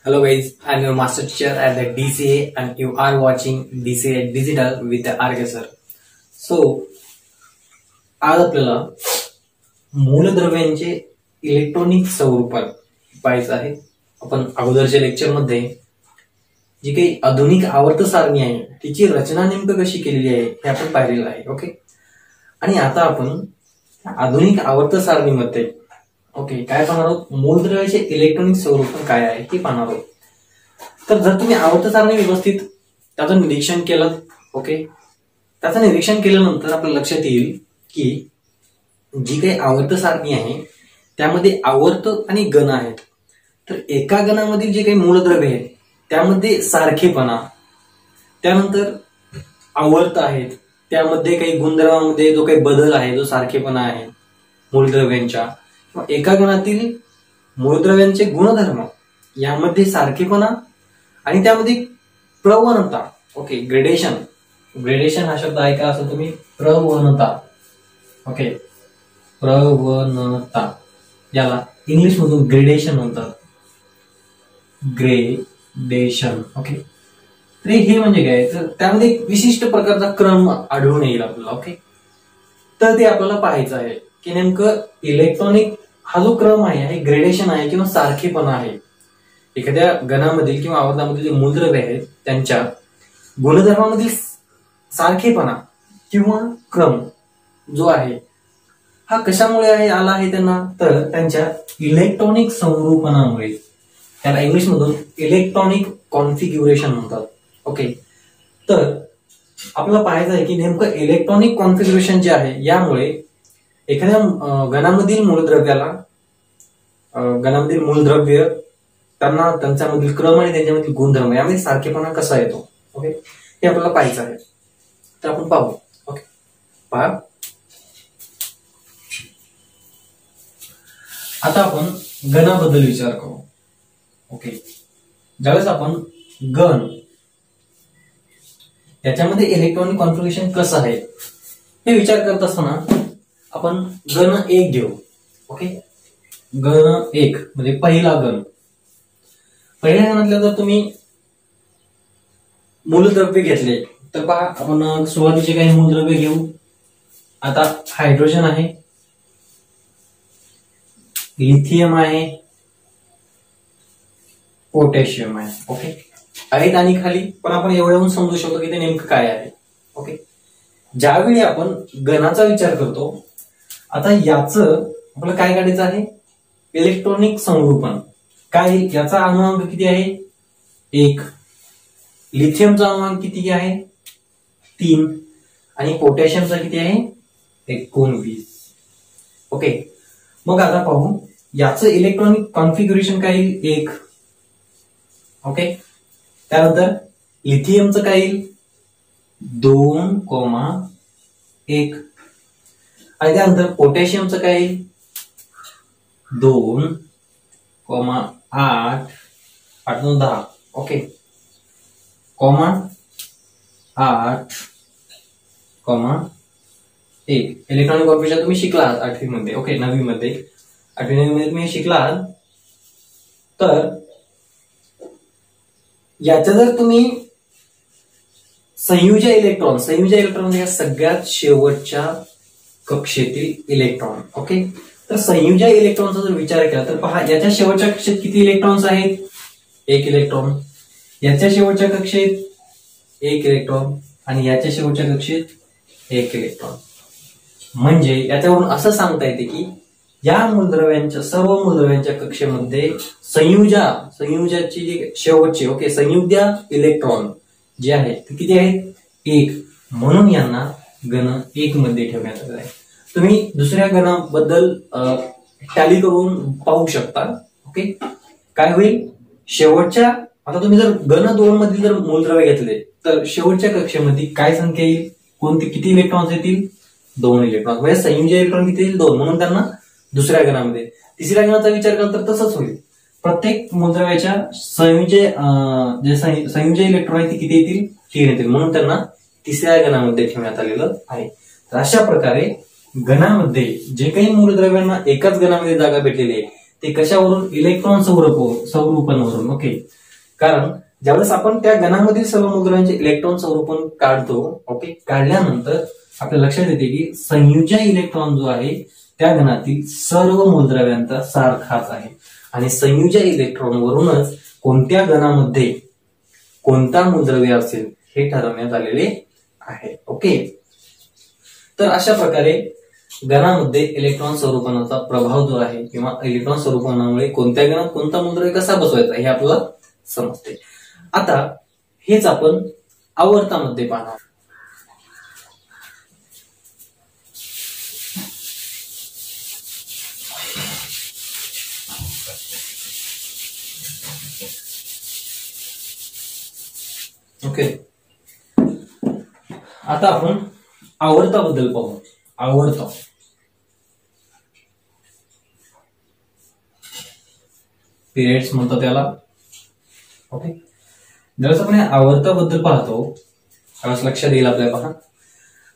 Hello guys, I'm your master teacher at the DCA and you are watching DCA Digital with the RK sir. So, आज आपल्याला मूलद्रव्यांचे electronic स्वरूपात पाहायचं आहे. आपण अगोदरच्या लेक्चर मध्ये जी काही आधुनिक आवर्त सारणी आहे तिची रचना नेमकं कशी केलेली आहे हे आपण पाहिलेलं आहे. ओके, आणि आता आपण आधुनिक आवर्त सारणीमध्ये ओके काय पाहणार आहोत, मूलद्रव्याचे इलेक्ट्रॉनिक स्वरूप काय आहे हे पाहणार आहोत. तर जर तुम्ही आवर्त सारणी व्यवस्थित त्याचं निरीक्षण केलं, ओके, त्याचं निरीक्षण केल्यानंतर आपल्या लक्षात येईल की जी काही आवर्त सारणी आहे त्यामध्ये आवर्त आणि गण आहेत. तर एका गणामधील जे काही मूलद्रव्य आहेत त्यामध्ये सारखेपणा, त्यानंतर आवर्त आहेत त्यामध्ये काही गुणधर्मामध्ये जो काही बदल आहे, जो सारखेपणा आहे मूलद्रव्यांच्या, एका गणातील मूलद्रव्यांचे गुणधर्म यामध्ये सारखेपणा आणि त्यामध्ये प्रवणता. ओके, ग्रेडेशन, ग्रेडेशन हा शब्द ऐका असं तुम्ही, प्रवणता. ओके, प्रवणता याला इंग्लिश मधून ग्रेडेशन म्हणतात, ग्रेडेशन. ओके, तर हे म्हणजे काय, तर त्यामध्ये एक विशिष्ट प्रकारचा क्रम आढळून येईल आपल्याला. ओके, तर ते आपल्याला पाहायचं आहे की नेमकं इलेक्ट्रॉनिक हा जो क्रम आहे हे ग्रेडेशन आहे किंवा सारखेपणा आहे. एखाद्या गणामधील किंवा आवर्तामधील जे मूलद्रव्य आहेत त्यांच्या गुणधर्मामधील सारखेपणा किंवा क्रम जो आहे हा कशामुळे आहे आला आहे त्यांना, तर त्यांच्या इलेक्ट्रॉनिक संरूपणामुळे. त्याला इंग्लिश मधून इलेक्ट्रॉनिक कॉन्फिग्युरेशन म्हणतात. ओके, तर आपल्याला पाहायचं आहे की नेमकं इलेक्ट्रॉनिक कॉन्फिग्युरेशन जे आहे यामुळे एखाद्या गणामधील मूलद्रव्य त्यांना त्यांच्यामधील क्रम आणि त्यांच्यामधील गुणधर्म यामध्ये सारखेपणा कसा येतो. ओके, हे आपल्याला पाहायचं आहे. तर आपण पाहू. ओके, पहा, आता आपण गणाबद्दल विचार करू. ओके, ज्यावेळेस आपण गण याच्यामध्ये इलेक्ट्रॉनिक कॉन्फिग्युरेशन कसं आहे हे विचार करत असताना आपण गण 1 घेऊ. ओके, गण 1 म्हणजे पहिला गण. पहिल्या गणातल्या जर तुम्ही मूलद्रव्य घेतले तर पहा, आपण सुरुवातीचे काही मूलद्रव्य घेऊ. आता हायड्रोजन आहे, लिथियम आहे, पोटॅशियम आहे. ओके, आहेत आणि खाली, पण आपण एवढ्याहून समजू शकतो की ते नेमकं काय आहे. ओके, ज्यावेळी आपण गणाचा विचार करतो आता याचं आपल्याला काय काढायचं आहे, इलेक्ट्रॉनिक संरूपण. काय, याचा अनुवांक किती आहे 1, लिथियमचा अनुवांक किती आहे 3 आणि पोटॅशियमचा किती आहे 19. ओके, मग आता पाहू याचं इलेक्ट्रॉनिक कॉन्फिग्युरेशन काय येईल 1. ओके, त्यानंतर लिथियमचं काय येईल 2,1 आणि त्यानंतर पोटॅशियमचं काय येईल 2,8 8 10. ओके, 8,1 इलेक्ट्रॉनिक कॉन्फिग्युरेशन तुम्ही शिकला आहात 8वी मध्ये. ओके, 9वी मध्ये, 8वी 9वी मध्ये तुम्ही शिकला आहात. तर याच्या जर तुम्ही संयुज इलेक्ट्रॉन म्हणजे सगळ्यात शेवटच्या कक्षेतील इलेक्ट्रॉन. ओके, तर संयुज इलेक्ट्रॉनचा जर विचार केला तर पहा, याच्या शेवटच्या कक्षेत किती इलेक्ट्रॉन्स आहेत 1 इलेक्ट्रॉन, याच्या शेवटच्या कक्षेत 1 इलेक्ट्रॉन आणि याच्या शेवटच्या कक्षेत 1 इलेक्ट्रॉन. म्हणजे याच्यावरून असं सांगता येते की या मूलद्रव्यांच्या सर्व मूलद्रव्यांच्या कक्षेमध्ये संयुजाची जी शेवटची ओके संयुज्या इलेक्ट्रॉन जे आहे ते किती आहेत 1, म्हणून यांना गण 1 मध्ये ठेवण्यात आलं आहे. तुम्ही दुसऱ्या गणाबद्दल टॅली करून पाहू शकता. ओके, काय होईल शेवटच्या, आता तुम्ही जर गण 2 मधील जर मूलद्रव्य घेतले तर शेवटच्या कक्षेमध्ये काय संख्या येईल, कोणती, किती इलेक्ट्रॉन्स येतील 2 इलेक्ट्रॉन. म्हणजे संयुज इलेक्ट्रॉन किती येईल 2, म्हणून त्यांना दुसऱ्या गणामध्ये. तिसऱ्या गणाचा विचार केला तर तसंच होईल, प्रत्येक मूलद्रव्याच्या संयुज इलेक्ट्रॉन किती येतील 3 येतील, म्हणून त्यांना तिसऱ्या गणामध्ये ठेवण्यात आलेलं आहे. तर अशा प्रकारे गणामध्ये जे काही मूलद्रव्यांना एकाच गणामध्ये जागा भेटलेली आहे ते कशावरून? इलेक्ट्रॉन संरूपणावरून. ओके, कारण ज्यावेळेस आपण त्या गणामधील सर्व मूलद्रव्यांचे इलेक्ट्रॉन संरूपण काढतो, ओके, काढल्यानंतर आपल्या लक्षात येते की संयुजा इलेक्ट्रॉन जो आहे त्या गणातील सर्व मूलद्रव्यांचा सारखाच आहे आणि संयुजा इलेक्ट्रॉन वरूनच कोणत्या गणामध्ये कोणता मूलद्रव्य असेल हे ठरवण्यात आलेले आहे. ओके, तर अशा प्रकारे गणामध्ये इलेक्ट्रॉन स्वरूपणाचा प्रभाव जो आहे किंवा इलेक्ट्रॉन स्वरूपणामुळे कोणत्या गणात कोणता मूलद्रव्य कसा बसवायचा हे आपल्याला समजते. आता हेच आपण आवर्तामध्ये पाहणार. ओके, आता आपण आवर्ताबद्दल पाहू. आवर्त पिरियड्स म्हणतात त्याला. ओके, ज्यावेळेस आपण आवर्ताबद्दल पाहतो त्यावेळेस लक्षात येईल आपल्याला. पहा,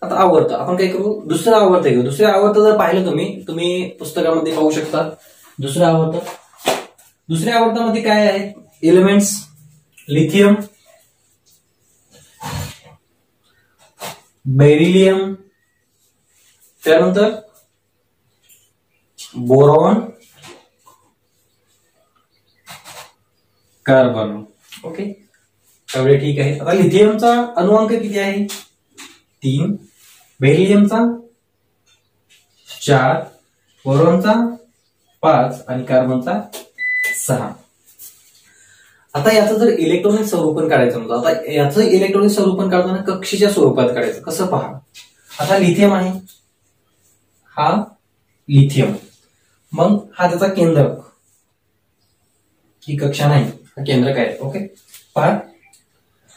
आता आवर्त आपण काय करू, दुसरं आवर्त घेऊ. दुसऱ्या आवर्त जर पाहिलं तुम्ही पुस्तकामध्ये पाहू शकता. दुसऱ्या आवर्तामध्ये काय आहे? एलिमेंट्स लिथियम, बेरिलियम, त्यानंतर बोरॉन, कार्बन. ओके, एवढे ठीक आहे. आता लिथियमचा अणुअंक किती आहे? 3, बेरिलियमचा 4, बोरॉनचा 5 आणि कार्बनचा 6. आता याचं जर इलेक्ट्रॉनिक स्वरूपण काढायचं म्हणतो, आता याचं इलेक्ट्रॉनिक स्वरूपण काढताना कक्षेच्या स्वरूपात काढायचं. कसं? पहा, आता लिथियम आहे, हा लिथियम, मग हा त्याचा केंद्रक, ही कक्षा नाही, हा केंद्रक आहे. ओके, पहा,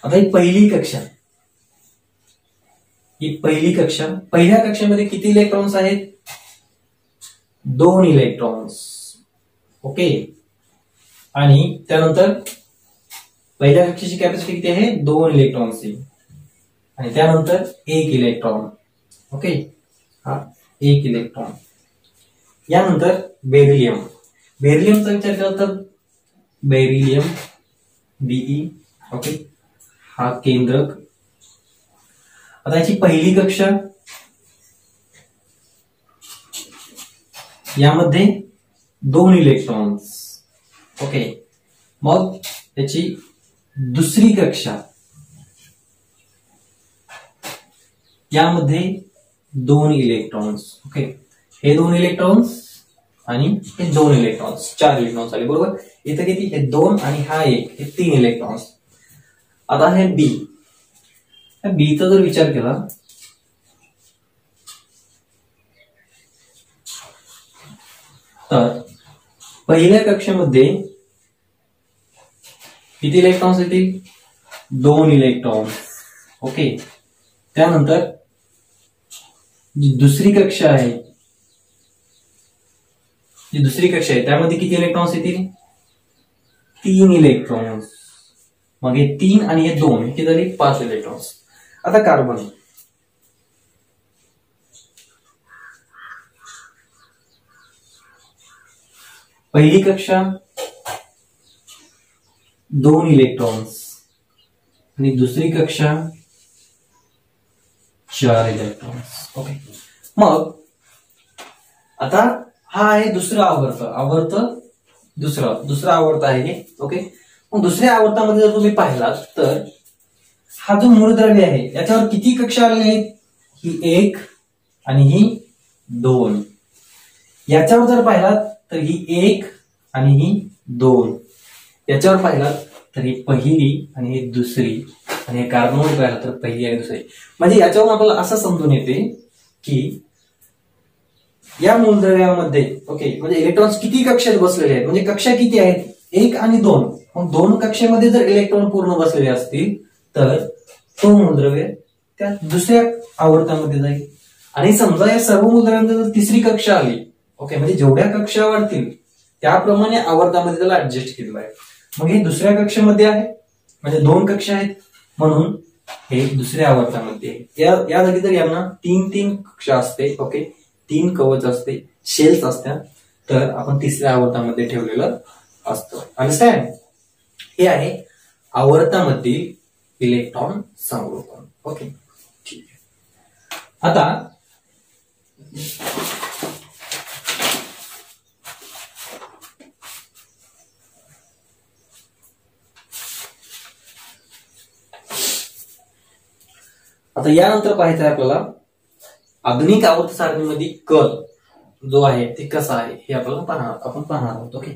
आता ही पहिली कक्षा, पहिल्या कक्षेमध्ये किती इलेक्ट्रॉन्स आहेत? 2 इलेक्ट्रॉन्स. ओके, आणि त्यानंतर पहिल्या कक्षेची कॅपॅसिटी किती आहे? 2 इलेक्ट्रॉन्सची, आणि त्यानंतर 1 इलेक्ट्रॉन. ओके, हा 1 इलेक्ट्रॉन. यानंतर बेरिलियमचा विचार केला तर बेरिलियम Be. ओके, हा केंद्रक. आता याची पहिली कक्षा, यामध्ये 2 इलेक्ट्रॉन्स. ओके, मग याची दुसरी कक्षा, यामध्ये 2 इलेक्ट्रॉन्स. ओके, हे 2 इलेक्ट्रॉन्स आणि हे 2 इलेक्ट्रॉन्स, 4 इलेक्ट्रॉन्स आले. बरोबर, इथं किती? हे 2 आणि हा 1, हे 3 इलेक्ट्रॉन्स. आता हे बीचा जर विचार केला तर पहिल्या कक्षेमध्ये किती इलेक्ट्रॉन्स येतील? 2 इलेक्ट्रॉन्स. ओके, त्यानंतर जी दुसरी कक्षा आहे त्यामध्ये किती इलेक्ट्रॉन्स येतील? 3 इलेक्ट्रॉन्स. मग हे 3 आणि हे 2 किती झाले? 5 इलेक्ट्रॉन्स. आता कार्बन, पहिली कक्षा 2 इलेक्ट्रॉन्स आणि दुसरी कक्षा 4 इलेक्ट्रॉन्स. ओके, मग आता हा आहे दुसरा दुसरा आवर्त आहे हे. ओके, मग दुसऱ्या आवर्तामध्ये जर तुम्ही पाहिलात तर हा जो मूलद्रव्य आहे याच्यावर किती कक्षा आलेल्या आहेत? ही 1 आणि ही 2. याच्यावर जर पाहिलात तर ही 1 आणि ही 2. याच्यावर पाहिलात तर ही पहिली आणि ही दुसरी, आणि हे कार्बनवर पाहिलं तर पहिली आणि दुसरी. म्हणजे याच्यावरून आपल्याला असं समजून येते की या मूलद्रव्यामध्ये, ओके, म्हणजे इलेक्ट्रॉन्स किती कक्षेत बसलेले आहेत, म्हणजे कक्षा किती आहेत? 1 आणि 2. मग 2 कक्षेमध्ये जर इलेक्ट्रॉन पूर्ण बसलेले असतील तर तो मूलद्रव्य त्या दुसऱ्या आवर्तामध्ये जाईल. आणि समजा या सर्व मूलद्रव्यांची जर तिसरी कक्षा आली, ओके, म्हणजे जेवढ्या कक्षा वाढतील त्याप्रमाणे आवर्तामध्ये त्याला ऍडजस्ट केलेलं आहे. मग हे दुसऱ्या कक्षेमध्ये आहे, म्हणजे 2 कक्षा आहेत, म्हणून हे दुसऱ्या आवर्तामध्ये आहे. या जागी जर यांना 3 कक्षा असते. ओके, 3 कवच असते, शेल्स असतात, तर आपण तिसऱ्या आवर्तामध्ये ठेवलेलं असतं. अंडरस्टँड? हे आहे आवर्तामधील इलेक्ट्रॉन संरोपण. ओके, ठीक आहे. आता यानंतर पाहायचं आहे आपल्याला आधुनिक आवर्त सारणीमध्ये कल जो आहे ते कसा आहे हे आपल्याला पाहणार आहोत. ओके,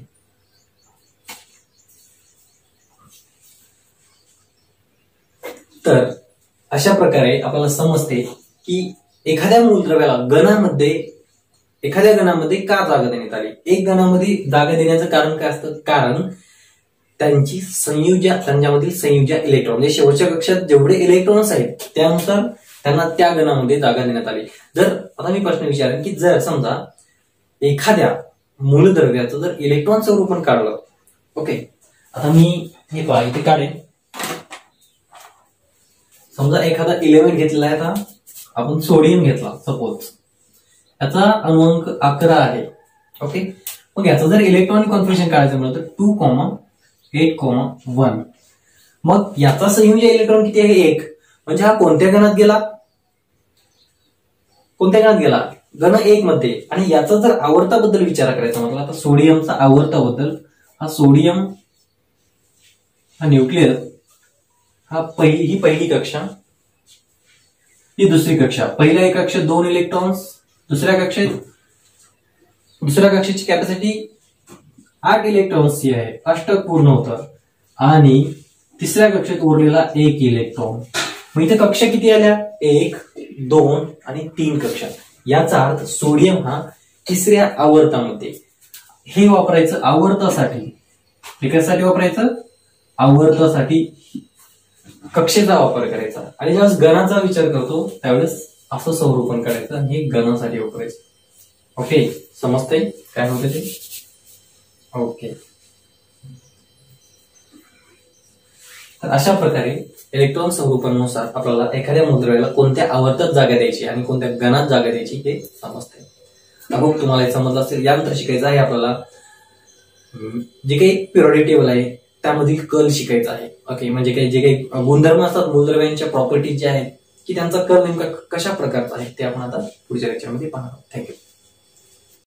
तर अशा प्रकारे आपल्याला समजते की एखाद्या मूलद्रव्याला एखाद्या गणामध्ये का जागा देण्यात आली. एक गणामध्ये जागा देण्याचं कारण काय असतं? कारण त्यांच्यामधील संयुजा इलेक्ट्रॉन म्हणजे शेवटच्या कक्षात जेवढे इलेक्ट्रॉन्स आहेत त्यानुसार त्यांना त्या गणामध्ये जागा देण्यात आली. जर आता मी प्रश्न विचारेन की जर समजा एखाद्या मूलद्रव्याचं जर इलेक्ट्रॉन संरोपण काढलं, ओके, आता मी हे पहा इथे काढेन. समजा एखादा एलिमेंट घेतलेला आहे, आता आपण सोडियम घेतला सपोज, याचा अणुअंक 11 आहे. ओके, मग याचं जर इलेक्ट्रॉनिक कॉन्फिगरेशन काढायचं म्हटलं तर 2,8,1. मग याचा संयुज इलेक्ट्रॉन किती आहे? 1. म्हणजे हा कोणत्या गणात गेला? गण 1 मध्ये. आणि याचा जर आवर्ताबद्दल विचार करायचा म्हटलं आता सोडियमचा आवर्ताबद्दल, हा सोडियम हा न्यूक्लियर ही पहिली कक्षा, ही दुसरी कक्षा. पहिल्या कक्षेत 2 इलेक्ट्रॉन्स, दुसऱ्या कक्षेची कॅपॅसिटी 8 इलेक्ट्रॉन्सची आहे, अष्टक पूर्ण होतं. आणि तिसऱ्या कक्षेत उरलेला 1 इलेक्ट्रॉन. मग इथे कक्षा किती आल्या? 1, 2 आणि 3 कक्षा. याचा अर्थ सोडियम हा तिसऱ्या आवर्तामध्ये. हे वापरायचं आवर्तासाठी. हे कशासाठी वापरायचं? आवर्तासाठी कक्षेचा वापर करायचा. आणि ज्यावेळेस गणाचा विचार करतो त्यावेळेस असं संरोपण करायचं आणि हे गणासाठी वापरायचं. ओके, समजतंय काय होतं ते? ओके, तर अशा प्रकारे इलेक्ट्रॉन संरोपणानुसार आपल्याला एखाद्या मूलद्रव्याला कोणत्या आवर्तात जागा द्यायची आणि कोणत्या गणात जागा द्यायची हे समजते. मग तुम्हाला हे समजलं असेल. यानंतर शिकायचं आहे आपल्याला जे काही पिरियोडिक टेबल आहे त्यामधील कल शिकायचा आहे. ओके, म्हणजे जे काही गुणधर्म असतात मूलद्रव्यांच्या प्रॉपर्टीज ज्या आहेत की त्यांचा कल नेमका कशा प्रकारचा आहे ते आपण आता पुढच्या लेक्चरमध्ये पाहणार आहोत. थँक्यू.